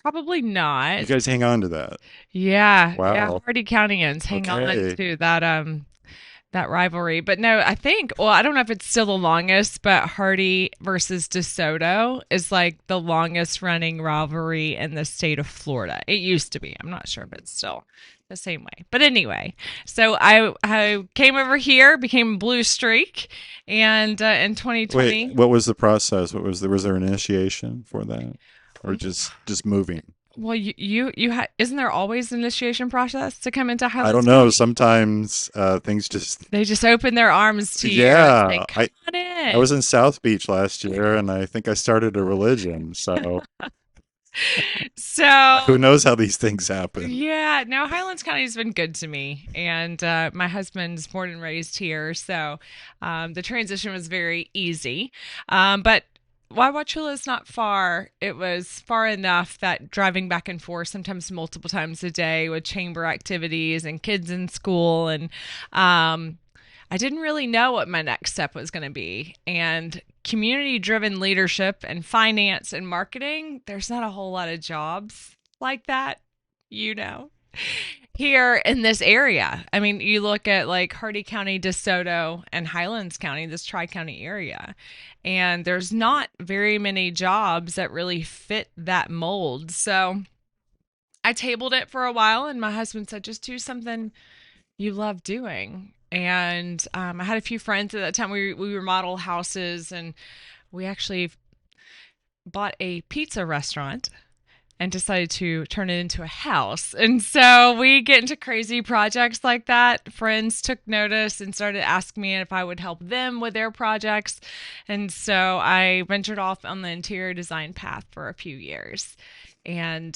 Probably You not. guys hang on to that. Yeah, yeah. Wow. Hardy Countyans hang on Okay. to that rivalry. But no, I think, well, I don't know if it's still the longest, but Hardy versus DeSoto is like the longest running rivalry in the state of Florida. It used to be. I'm not sure if it's still the same way. But anyway, so I came over here, became Blue Streak, and in Wait, 2020, what was the process? Was there an initiation for that? Or just moving? well, isn't there always an initiation process to come into I don't Highlands know. County? Sometimes things just They just open their arms to you and say, yeah. "Come on I in." was in South Beach last year and I think I started a religion. So who So, knows how these things happen? yeah, no, Highlands County has been good to me, and my husband's born and raised here, so the transition was very easy. But Waiwachula is not far. It was far enough that driving back and forth, sometimes multiple times a day, with chamber activities and kids in school, and I didn't really know what my next step was going to be. And community driven leadership and finance and marketing, there's not a whole lot of jobs like that, you know, here in this area. I mean, you look at like Hardy County, DeSoto, and Highlands County, this tri county area, and there's not very many jobs that really fit that mold. So I tabled it for a while, and my husband said, just do something you love doing. And I had a few friends at that time. We remodel houses, and we actually bought a pizza restaurant and decided to turn it into a house. And so we get into crazy projects like that. Friends took notice and started asking me if I would help them with their projects. And so I ventured off on the interior design path for a few years. And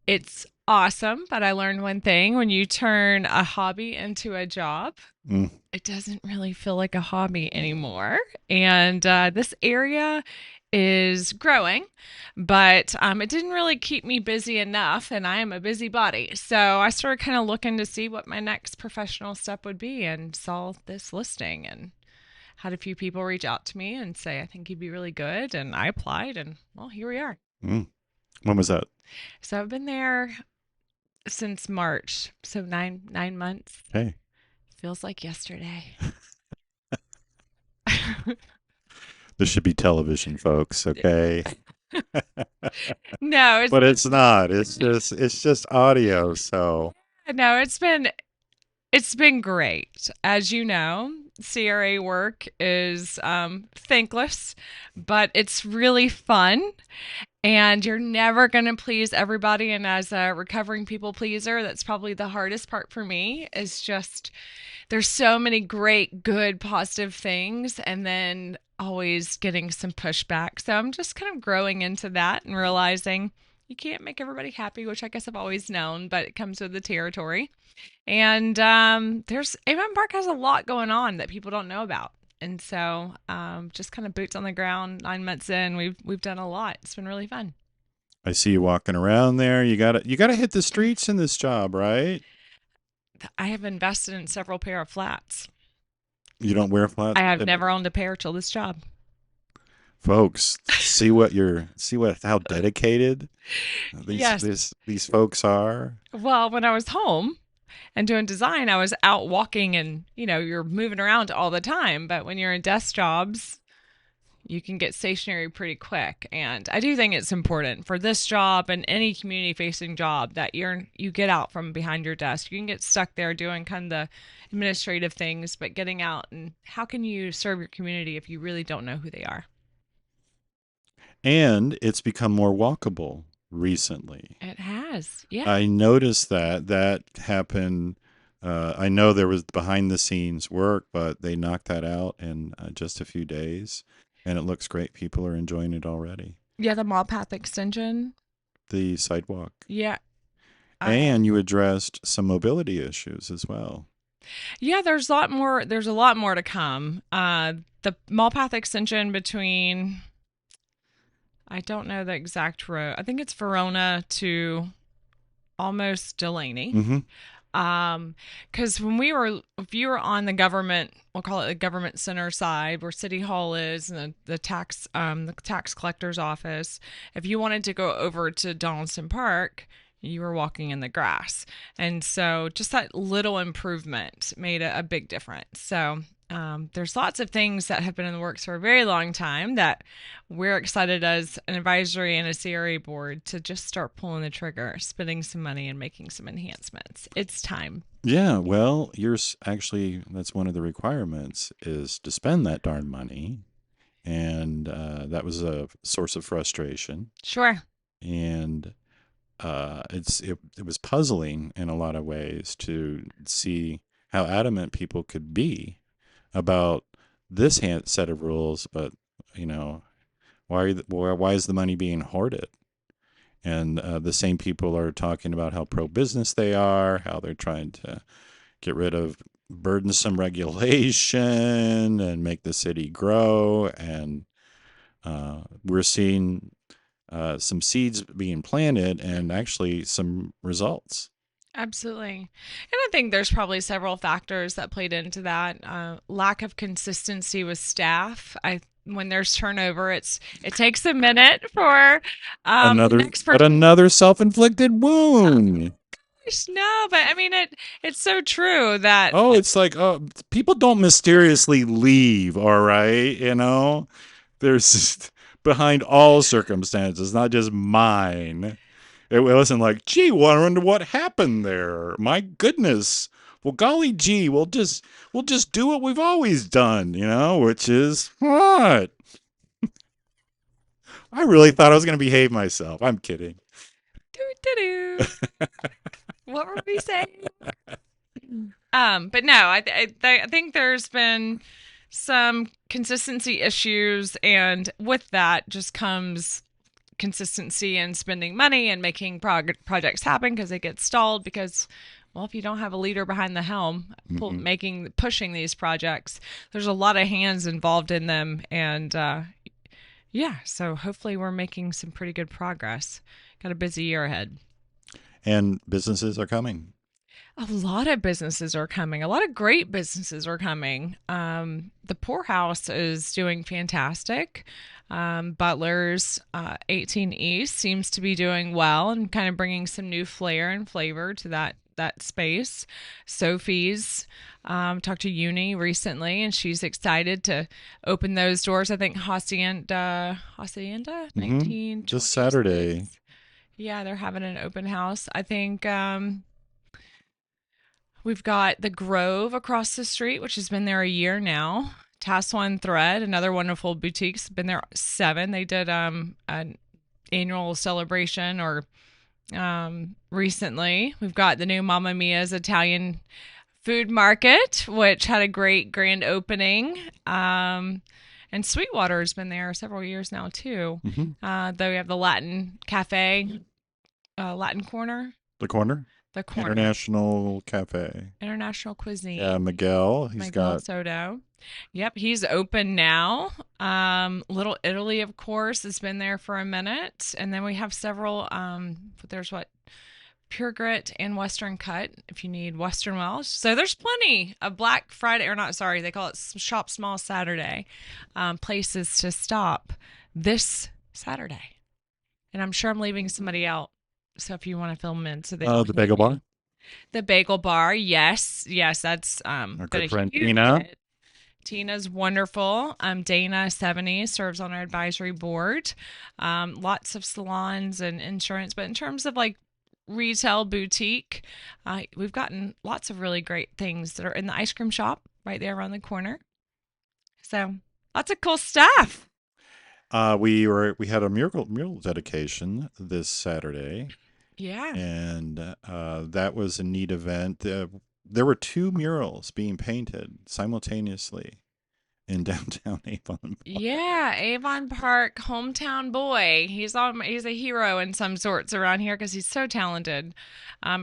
it's awesome, but I learned one thing: when you turn a hobby into a job, Mm, it doesn't really feel like a hobby anymore. And this area is growing, but it didn't really keep me busy enough, and I am a busybody. So I started kind of looking to see what my next professional step would be, and saw this listing and had a few people reach out to me and say, I think you'd be really good. And I applied, and well, here we are. mm. When was that? So I've been there since March, so nine months. Hey, Feels like yesterday. this should be television, folks. Okay. No, it's But it's not. It's just audio. So no, it's been great. As you know, CRA work is thankless, but it's really fun. And you're never going to please everybody. And as a recovering people pleaser, that's probably the hardest part for me, is just there's so many great, good, positive things, and then always getting some pushback. So I'm just kind of growing into that and realizing you can't make everybody happy, which I guess I've always known, but it comes with the territory. And there's Avon Park has a lot going on that people don't know about. And so, just kind of boots on the ground. 9 months in, we've done a lot. It's been really fun. I see you walking around there. You gotta hit the streets in this job, right? I have invested in several pair of flats. You don't wear I flats, have never owned a pair till this job. folks. See what how dedicated these Yes. these folks are. Well, when I was home and doing design, I was out walking, and you're moving around all the time. But when you're in desk jobs, you can get stationary pretty quick. And I do think it's important for this job and any community facing job that you get out from behind your desk. You can get stuck there doing kind of the administrative things, but getting out, and how can you serve your community if you really don't know who they are? And it's become more walkable recently. It has. Yeah. I noticed that happened. I know there was behind the scenes work, but they knocked that out in just a few days, and it looks great. People are enjoying it already. Yeah, the mall path extension. The sidewalk. Yeah. I And you addressed some mobility issues as well. Yeah, there's a lot more to come. The mall path extension between, I don't know the exact road. I think it's Verona to almost Delaney. Mm-hmm. Because if you were on the government, we'll call it the government center side, where City Hall is, and the tax collector's office. If you wanted to go over to Donaldson Park, you were walking in the grass, and so just that little improvement made a big difference. So there's lots of things that have been in the works for a very long time that we're excited as an advisory and a CRA board to just start pulling the trigger, spending some money, and making some enhancements. It's time. Yeah, well, actually, that's one of the requirements is to spend that darn money. And that was a source of frustration. Sure. And it was puzzling in a lot of ways to see how adamant people could be about this set of rules, but you know, why is the money being hoarded? And the same people are talking about how pro-business they are, how they're trying to get rid of burdensome regulation and make the city grow. And we're seeing some seeds being planted and actually some results. Absolutely. And I think there's probably several factors that played into that. Lack of consistency with staff. When there's turnover, it takes a minute for the next person. Another self-inflicted wound. No, but I mean it's so true that Oh, it's like, oh, people don't mysteriously leave, all right? There's behind all circumstances, not just mine. It wasn't like, gee, wonder what happened there. My goodness. Well, golly gee, we'll just do what we've always done, which is what? I really thought I was going to behave myself. I'm kidding. What were we saying? But no, I think there's been some consistency issues, and with that just comes consistency in spending money and making projects happen because they get stalled because, well, if you don't have a leader behind the helm pushing these projects, there's a lot of hands involved in them. And yeah, so hopefully we're making some pretty good progress. Got a busy year ahead. And businesses are coming. A lot of businesses are coming. A lot of great businesses are coming. The Poorhouse is doing fantastic. Butler's 18 East seems to be doing well and kind of bringing some new flair and flavor to that space. Sophie's talked to Uni recently, and she's excited to open those doors. I think Hacienda 19 Just Saturday. Yeah, they're having an open house. I think we've got the Grove across the street, which has been there a year now. Task One Thread, another wonderful boutique's been there 7. They did an annual celebration or recently. We've got the new Mamma Mia's Italian food market, which had a great grand opening. And Sweetwater has been there several years now too. Though we have the Latin Cafe, Latin Corner. The corner? The corner. International Cafe. International Cuisine. Yeah, Miguel. Miguel Soto. Yep, he's open now. Little Italy, of course, has been there for a minute. And then we have several, there's Pure Grit and Western Cut if you need Western Welsh. So there's plenty of Black Friday, or not, sorry, they call it Shop Small Saturday, places to stop this Saturday. And I'm sure I'm leaving somebody out. So if you want to film in, so the Bagel Bar? The Bagel Bar, yes. That's our good friend Tina. Tina's wonderful. Dana 70 serves on our advisory board. Lots of salons and insurance, but in terms of like retail boutique, we've gotten lots of really great things that are in the ice cream shop right there around the corner. So lots of cool stuff. We had a mural dedication this Saturday. Yeah. And that was a neat event. There were 2 murals being painted simultaneously in downtown Avon Park. Yeah, Avon Park, hometown boy. He's a hero in some sorts around here because he's so talented.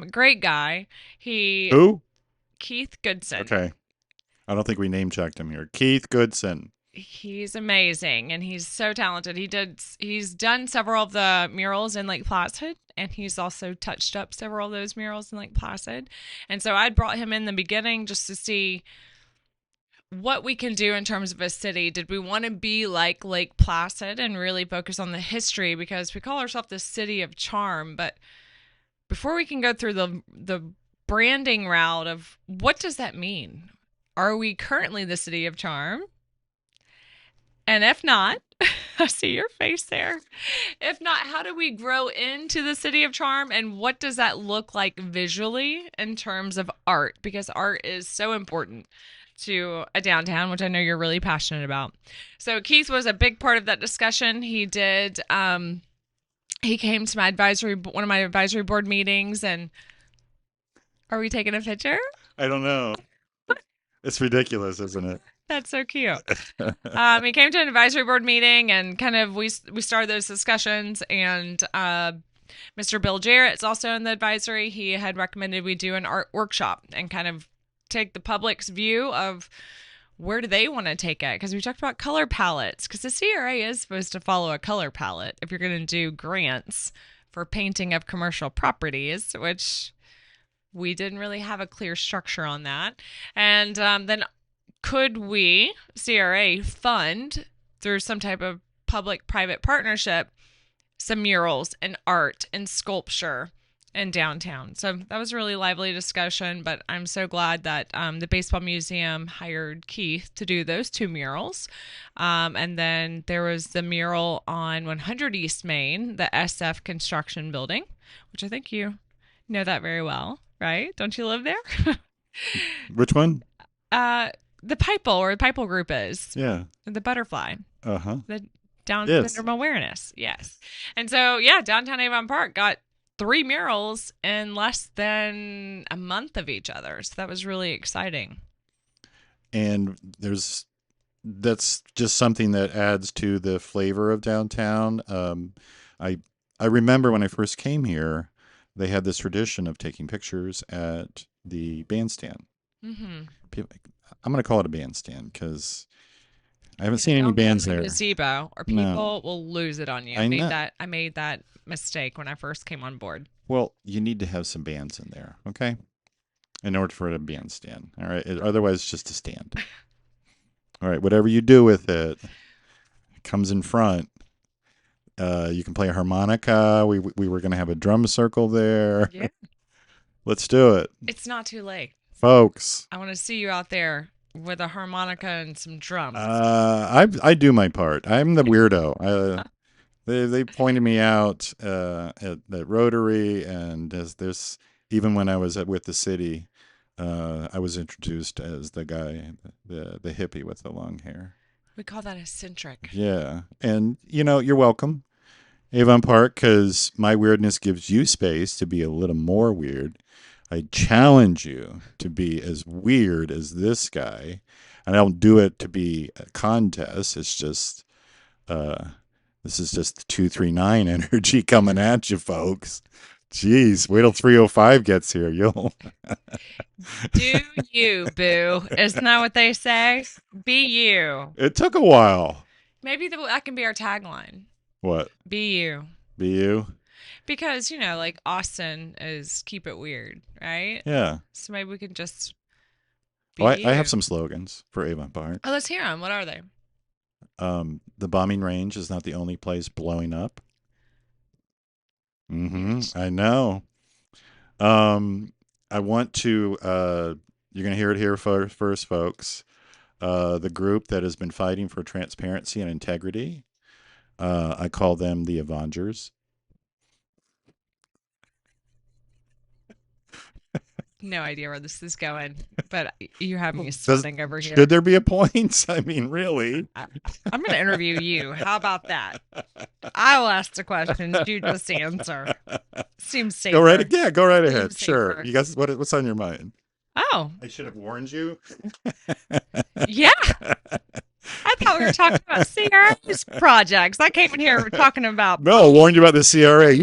Great guy. Who? Keith Goodson. Okay. I don't think we name checked him here. Keith Goodson. He's amazing and he's so talented. He's done several of the murals in Lake Placid, and he's also touched up several of those murals in Lake Placid. And so I brought him in the beginning just to see what we can do in terms of a city. Did we want to be like Lake Placid and really focus on the history, because we call ourselves the City of Charm, but before we can go through the branding route of what does that mean? Are we currently the City of Charm? And if not, I see your face there. If not, how do we grow into the City of Charm, and what does that look like visually in terms of art? Because art is so important to a downtown, which I know you're really passionate about. So Keith was a big part of that discussion. He did. He came to one of my advisory board meetings, and are we taking a picture? I don't know. It's ridiculous, isn't it? That's so cute. He came to an advisory board meeting, and kind of we started those discussions. And Mr. Bill Jarrett's also in the advisory. He had recommended we do an art workshop and kind of take the public's view of where do they want to take it, because we talked about color palettes, because the CRA is supposed to follow a color palette if you're going to do grants for painting of commercial properties, which we didn't really have a clear structure on that. And then could we, CRA, fund through some type of public-private partnership some murals and art and sculpture in downtown? So that was a really lively discussion, but I'm so glad that the Baseball Museum hired Keith to do those two murals. And then there was the mural on 100 East Main, the SF Construction Building, which I think you know that very well, right? Don't you live there? Which one? The Pipel, where the Pipel Group is. Yeah. The butterfly. Uh-huh. The Down Yes. Syndrome Awareness. Yes. And so, yeah, downtown Avon Park got 3 murals in less than a month of each other. So that was really exciting. And that's just something that adds to the flavor of downtown. I remember when I first came here, they had this tradition of taking pictures at the bandstand. Mm-hmm. I'm going to call it a bandstand because I haven't seen any bands there. Gazebo, or people will lose it on you. I made that mistake when I first came on board. Well, you need to have some bands in there, okay? In order for it a bandstand, all right? Otherwise, it's just a stand. All right, whatever you do with it comes in front. You can play a harmonica. We were going to have a drum circle there. Yeah. Let's do it. It's not too late. Folks. I want to see you out there with a harmonica and some drums. I do my part. I'm the weirdo. They pointed me out at Rotary, and as this, even when I was with the city, I was introduced as the guy, the hippie with the long hair. We call that eccentric. Yeah, and you're welcome, Avon Park, because my weirdness gives you space to be a little more weird. I challenge you to be as weird as this guy. And I don't do it to be a contest. It's just, this is just the 239 energy coming at you, folks. Jeez, wait till 305 gets here. You'll. Do you, boo. Isn't that what they say? Be you. It took a while. Maybe that can be our tagline. What? Be you. Be you? Because, like Austin is keep it weird, right? Yeah. So maybe we can just be I have some slogans for Avon Park. Oh, let's hear them. What are they? The bombing range is not the only place blowing up. I know. I want to, you're going to hear it here first, folks. The group that has been fighting for transparency and integrity, I call them the Avengers. No idea where this is going, but you have me sweating over here. Should there be a point? I mean, really? I'm going to interview you. How about that? I will ask the questions. You just answer. Seems safer. Go right ahead. Seems Sure. safer. You guys, what's on your mind? Oh. I should have warned you. Yeah. I thought we were talking about CRS projects. I came in here we're talking about No, I warned you about the CRA. and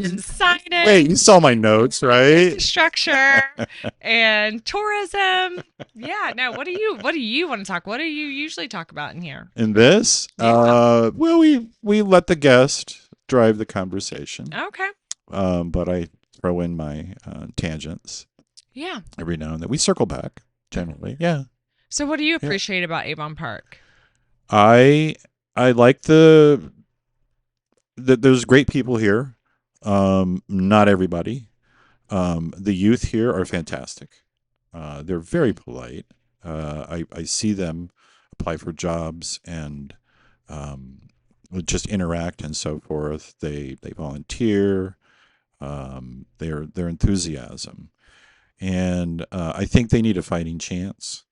Wait, you signage, saw my notes, right? infrastructure, and tourism. Yeah, no. What do you want to talk? What do you usually talk about in here? In this, Yeah. well, we let the guest drive the conversation, Okay. but I throw in my tangents Yeah. every now and then. We circle back generally. Yeah, So, what do you yeah. appreciate about Avon Park? I I like the there's great people here. Not everybody. The youth here are fantastic. They're very polite. I see them apply for jobs and um, just interact and so forth. They volunteer. Their enthusiasm, and I think they need a fighting chance.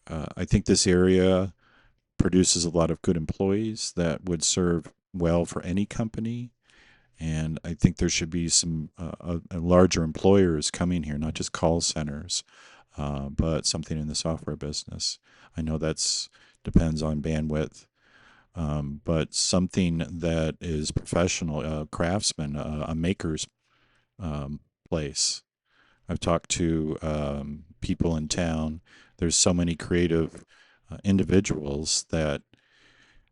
I think this area produces a lot of good employees that would serve well for any company. And I think there should be some larger employers coming here, not just call centers, but something in the software business. I know that's depends on bandwidth, but something that is professional, craftsman, a maker's um, place. I've talked to people in town. There's so many creative individuals that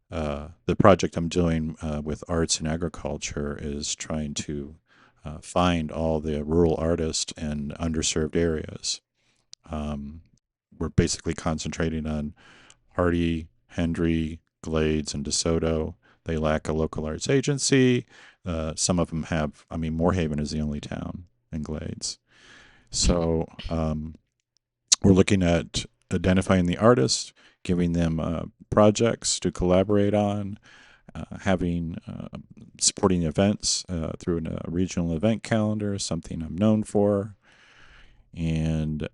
the project I'm doing with arts and agriculture is trying to find all the rural artists in underserved areas. Um, we're basically concentrating on Hardy, Hendry, Glades, and DeSoto. They lack a local arts agency. Some of them have, I mean, Moorhaven is the only town in Glades. So we're looking at identifying the artists, giving them projects to collaborate on, having supporting events through a regional event calendar, something I'm known for, and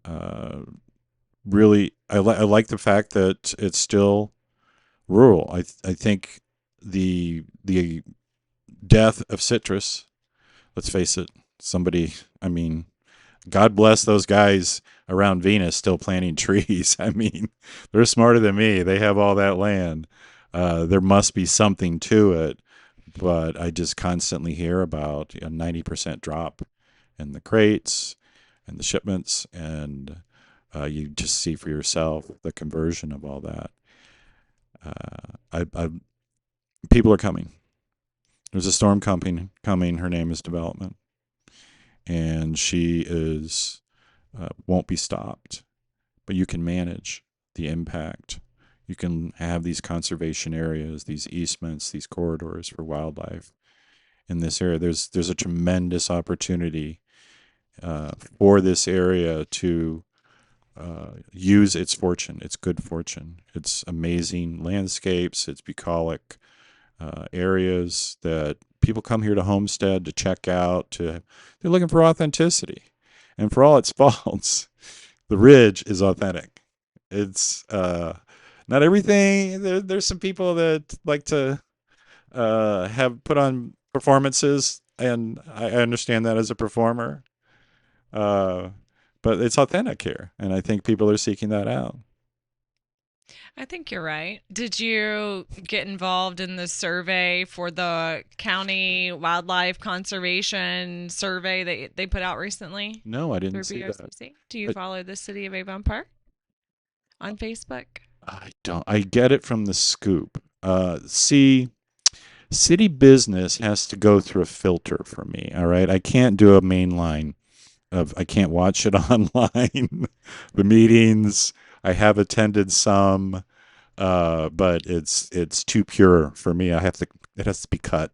really, I like the fact that it's still rural. I think the death of citrus. Let's face it, somebody. I mean, God bless those guys around Venus still planting trees. I mean, they're smarter than me. They have all that land. There must be something to it, but I just constantly hear about a 90% drop in the crates and the shipments, and you just see for yourself the conversion of all that. People are coming. There's a storm coming. Her name is Development, and she is won't be stopped. But you can manage the impact. You can have these conservation areas, these easements, these corridors for wildlife in this area. There's a tremendous opportunity for this area to use its fortune, its good fortune, its amazing landscapes, its bucolic areas that people come here to homestead to check out. They're looking for authenticity, and for all its faults, the Ridge is authentic. It's not everything. There's some people that like to have put on performances, and I understand that as a performer. Uh, but it's authentic here, and I think people are seeking that out. I think you're right. Did you get involved in the survey for the county wildlife conservation survey that they put out recently No, I didn't through see that. BOCC? Do you I, follow the City of Avon Park on Facebook? I don't. I get it from the scoop. See, city business has to go through a filter for me. All right, I can't do a main line of. I can't watch it online. The meetings I have attended some, but it's too pure for me. I have to. It has to be cut.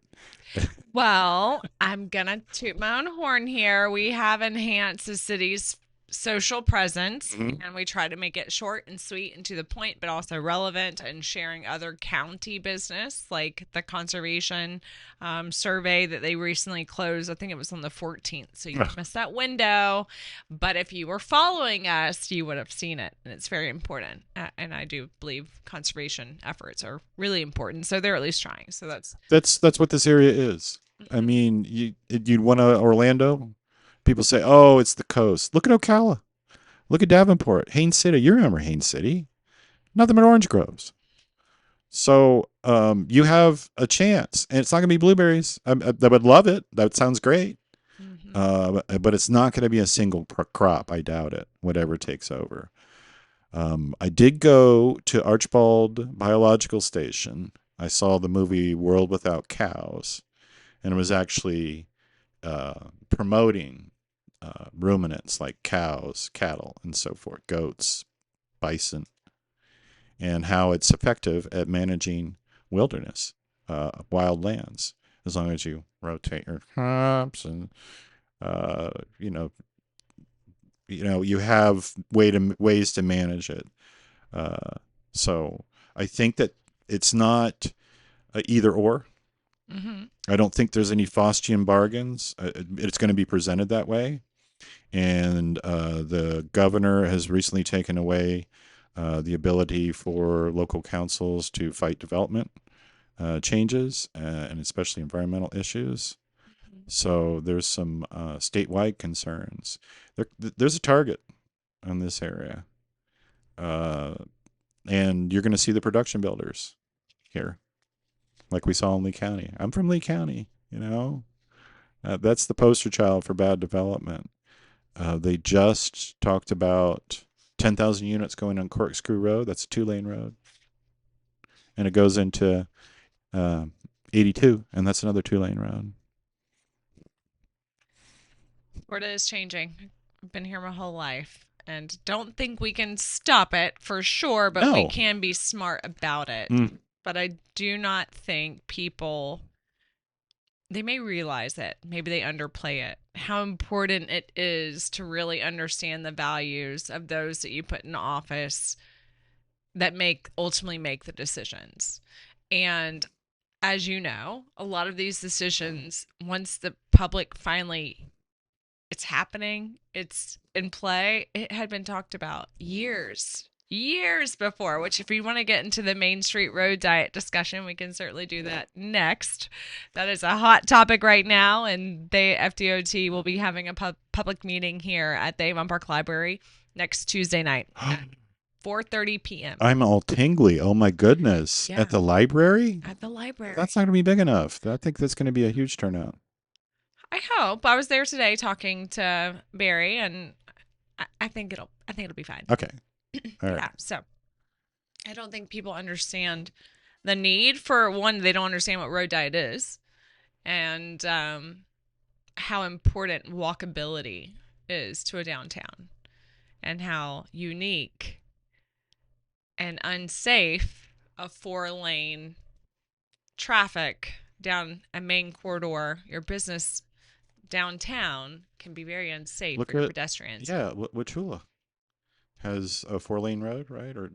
Well, I'm gonna toot my own horn here. We have enhanced the city's social presence Mhm. and we try to make it short and sweet and to the point, but also relevant and sharing other county business like the conservation survey that they recently closed. I think it was on the 14th, so you missed that window. But if you were following us, you would have seen it, and it's very important. And I do believe conservation efforts are really important, so they're at least trying. So that's That's what this area is. I mhm. mean, you'd want to Orlando. People say, "Oh, it's the coast." Look at Ocala. Look at Davenport, Haines City. You remember Haines City? Nothing but orange groves. So you have a chance, and it's not going to be blueberries. I would love it. That sounds great. Hmm. But it's not going to be a single crop. I doubt it. Whatever takes over. I did go to Archbald Biological Station. I saw the movie World Without Cows, and it was actually promoting ruminants like cows, cattle, and so forth, goats, bison, and how it's effective at managing wilderness, wild lands, as long as you rotate your crops and uh, you know you have ways to manage it. Uh, so I think that it's not either or. Hmm. I don't think there's any Faustian bargains. It's going to be presented that way. And the governor has recently taken away the ability for local councils to fight development changes, and especially environmental issues. So there's some statewide concerns. There's a target on this area, uh, and you're going to see the production builders here, like we saw in Lee County. I'm from Lee County, that's the poster child for bad development. They just talked about 10,000 units going on Corkscrew Road. That's a 2-lane road. And it goes into uh, 82, and that's another 2-lane road. Florida is changing. I've been here my whole life and don't think we can stop it for sure, but we No. can be smart about it. Mm. But I do not think people, they may realize it, maybe they underplay it, how important it is to really understand the values of those that you put in office that ultimately make the decisions. And as you know, a lot of these decisions, once the public finally it's happening, it's in play, it had been talked about years before, which if we want to get into the Main Street Road diet discussion, we can certainly do that next. That is a hot topic right now, and the FDOT will be having a public meeting here at the Avon Park Library next Tuesday night at 4:30 p.m. I'm all tingly. Oh my goodness. At Yeah, the library? at the library. That's not going to be big enough. I think that's going to be a huge turnout. I hope. I was there today talking to Barry, and I think it'll be fine. Okay. All right. Yeah. So I don't think people understand the need for one. They don't understand what road diet is, and how important walkability is to a downtown, and how unique and unsafe a 4-lane traffic down a main corridor, your business downtown can be very unsafe for Look your at, pedestrians. yeah, Wachula has a 4-lane road, right? Or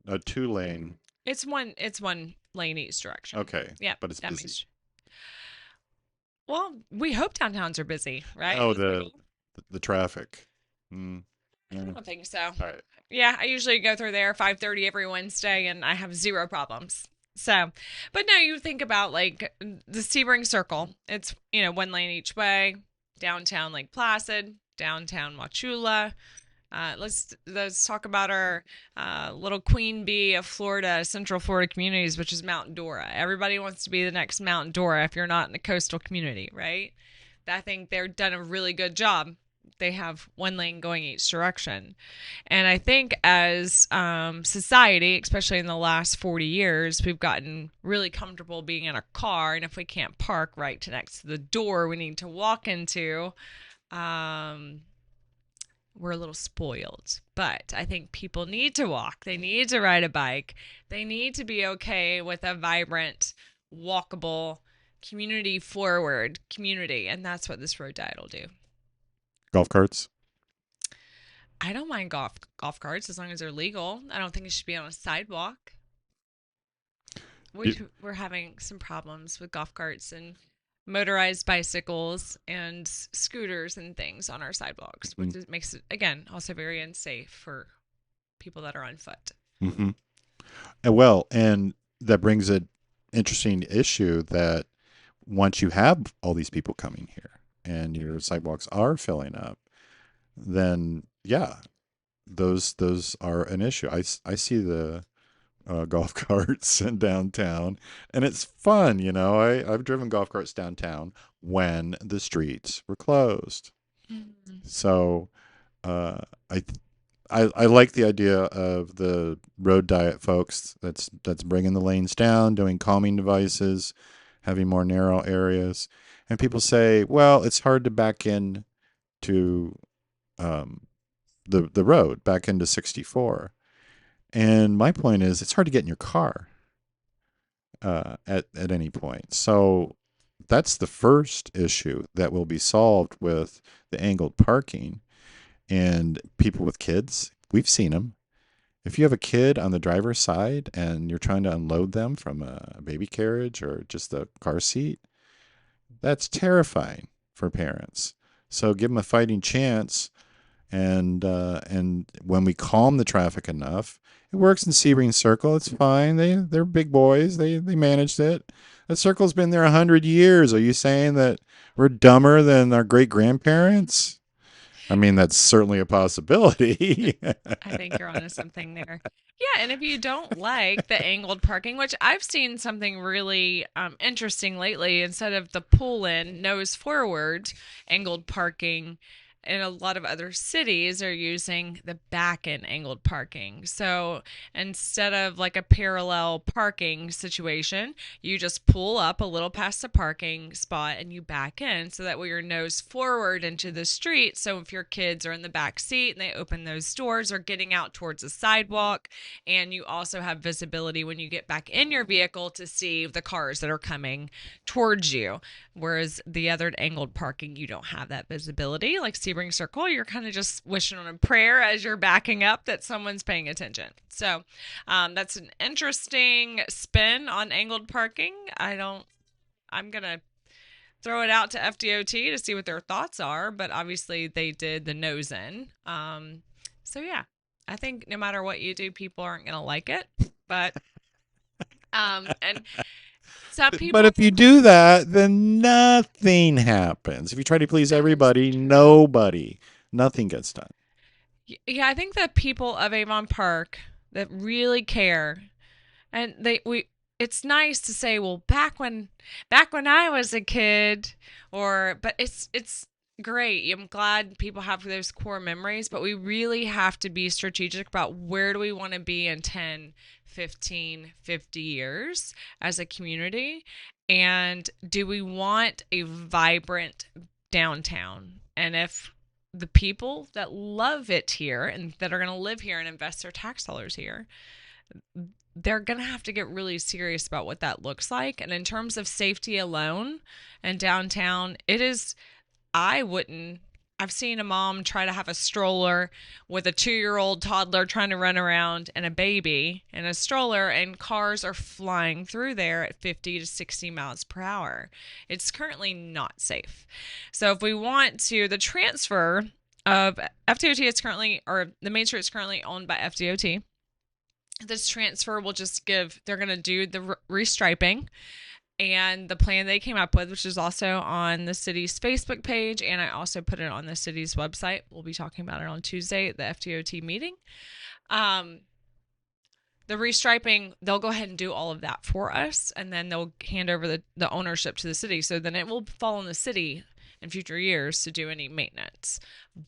a 2-lane. It's one lane each direction. Okay. Yeah, But it's that busy. makes. Well, we hope downtowns are busy, right? Oh, Let's be the real. the traffic. Mm. I Yeah. don't think so. All right. Yeah, I usually go through there 5:30 every Wednesday, and I have zero problems. So, but no, you think about like the Sebring Circle. It's 1 lane each way. Downtown Lake Placid, downtown Wauchula. Let's talk about our little queen bee of Florida, Central Florida communities, which is Mount Dora. Everybody wants to be the next Mount Dora if you're not in a coastal community, right? I think they're done a really good job. They have 1 lane going each direction. And I think as society, especially in the last 40 years, we've gotten really comfortable being in a car. And if we can't park right next to the door we need to walk into, um, we're a little spoiled. But I think people need to walk, they need to ride a bike, they need to be okay with a vibrant, walkable, community forward community. And that's what this road diet will do. Golf carts. I don't mind golf carts as long as they're legal. I don't think it should be on a sidewalk. You- We're having some problems with golf carts and motorized bicycles and scooters and things on our sidewalks, which makes it again also very unsafe for people that are on foot. Mm-hmm. And that brings an interesting issue that once you have all these people coming here and your sidewalks are filling up, then yeah, those are an issue. I see the golf carts in downtown, and it's fun. I've driven golf carts downtown when the streets were closed. Mhm. So uh, I, I like the idea of the road diet folks. That's bringing the lanes down, doing calming devices, having more narrow areas, and people say, well, it's hard to back in to um, the road back into 64. And my point is, it's hard to get in your car at any point. So that's the first issue that will be solved with the angled parking. And people with kids, we've seen them. If you have a kid on the driver's side and you're trying to unload them from a baby carriage or just a car seat, that's terrifying for parents. So give them a fighting chance. And when we calm the traffic enough, it works in Sebring Circle. It's fine. They're big boys. They managed it. That circle's been there 100 years. Are you saying that we're dumber than our great grandparents? I mean, that's certainly a possibility. I think you're onto something there. Yeah, and if you don't like the angled parking, which I've seen something really interesting lately, instead of the pull in nose forward angled parking, in a lot of other cities are using the back end angled parking. So instead of like a parallel parking situation, you just pull up a little past the parking spot and you back in so that way your nose forward into the street. So if your kids are in the back seat and they open those doors or getting out towards the sidewalk, and you also have visibility when you get back in your vehicle to see the cars that are coming towards you. Whereas the other angled parking, you don't have that visibility. Like Sebring Circle, you're kind of just wishing on a prayer as you're backing up that someone's paying attention. So that's an interesting spin on angled parking. I'm going to throw it out to FDOT to see what their thoughts are, but obviously they did the nose in. So yeah, I think no matter what you do, people aren't going to like it. But, and some But people, if you do that, then nothing happens. If you try to please that is everybody, true. nothing gets done. Yeah, I think the people of Avon Park that really care, and it's nice to say, well, back when I was a kid, but it's great. I'm glad people have those core memories, but we really have to be strategic about where do we want to be in 10, 15, 50 years as a community, and do we want a vibrant downtown? And if the people that love it here and that are going to live here and invest their tax dollars here, they're going to have to get really serious about what that looks like. And in terms of safety alone and downtown, I wouldn't. I've seen a mom try to have a stroller with a 2-year-old toddler trying to run around and a baby in a stroller, and cars are flying through there at 50 to 60 miles per hour. It's currently not safe. So, if we want to, the transfer of FDOT is currently, or the Main Street is currently owned by FDOT. This transfer will just they're going to do the restriping, and the plan they came up with, which is also on the city's Facebook page, and I also put it on the city's website. We'll be talking about it on Tuesday at the FDOT meeting. Um, the restriping, they'll go ahead and do all of that for us, and then they'll hand over the ownership to the city. So then it will fall on the city in future years to do any maintenance.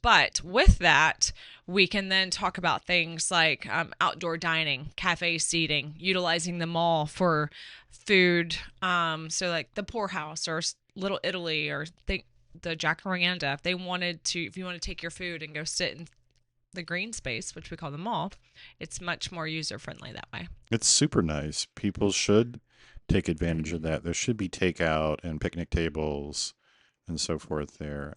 But with that, we can then talk about things like outdoor dining, cafe seating, utilizing the mall for food. So like the Poorhouse or Little Italy or the Jacaranda, if you want to take your food and go sit in the green space, which we call the mall, it's much more user friendly that way. It's super nice. People should take advantage of that. There should be takeout and picnic tables and so forth there.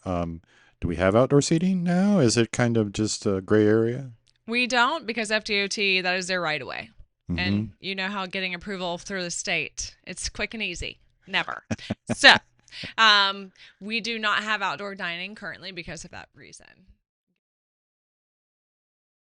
Do we have outdoor seating now? Is it kind of just a gray area? We don't, because FDOT, that is their right of way. Mm-hmm. And you know how getting approval through the state, it's quick and easy. Never. So, we do not have outdoor dining currently because of that reason.